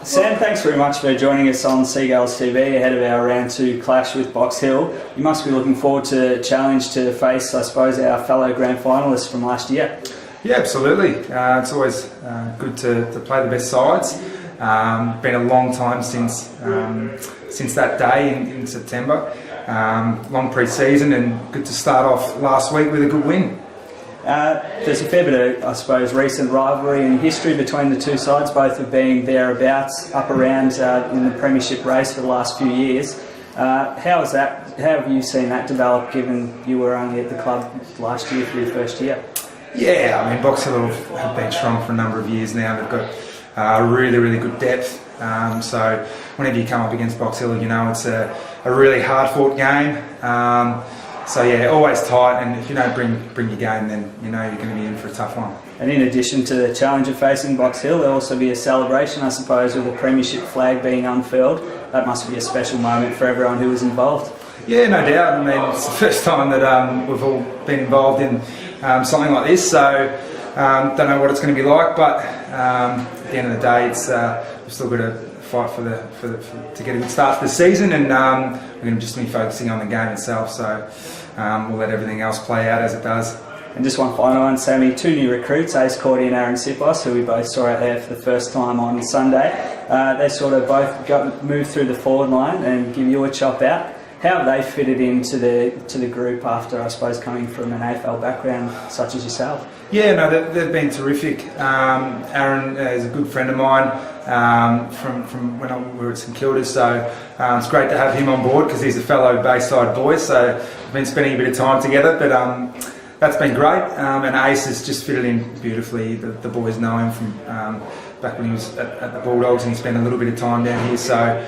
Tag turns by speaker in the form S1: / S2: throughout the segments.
S1: Sam, thanks very much for joining us on Seagulls TV ahead of our round 2 clash with Box Hill. You must be looking forward to the challenge to face, I suppose, our fellow grand finalists from last year.
S2: Yeah, absolutely. It's always good to play the best sides. Been a long time since that day in September. Long pre-season, and good to start off last week with a good win.
S1: There's a fair bit of, I suppose, recent rivalry and history between the two sides. Both have been thereabouts, up around in the premiership race for the last few years. How have you seen that develop, given you were only at the club last year for your first year?
S2: Yeah, I mean, Box Hill have been strong for a number of years now. They've got really good depth. So whenever you come up against Box Hill, you know it's a really hard-fought game. So yeah, always tight, and if you don't bring your game, then you know you're going to be in for a tough one.
S1: And in addition to the challenge of facing Box Hill, there'll also be a celebration, I suppose, with the premiership flag being unfurled. That must be a special moment for everyone who was involved.
S2: Yeah, no doubt. I mean, it's the first time that we've all been involved in something like this, so don't know what it's going to be like, but at the end of the day, it's we've still got to fight to get a good start to the season, and we're going to just be focusing on the game itself, so we'll let everything else play out as it does.
S1: And just one final one, Sammy, 2 new recruits, Ace Cordy and Aaron Sipos, who we both saw out there for the first time on Sunday. They sort of both moved through the forward line and give you a chop out. How have they fitted into the group after, I suppose, coming from an AFL background such as yourself? Yeah,
S2: no, they've been terrific. Aaron is a good friend of mine from when we were at St Kilda, so it's great to have him on board because he's a fellow Bayside boy, so we've been spending a bit of time together, but that's been great. And Ace has just fitted in beautifully. The boys know him from back when he was at the Bulldogs, and he spent a little bit of time down here, so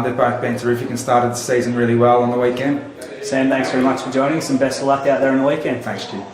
S2: they've both been terrific and started the season really well on the weekend.
S1: Sam, thanks very much for joining us, and best of luck out there on the weekend.
S2: Thanks, Stu.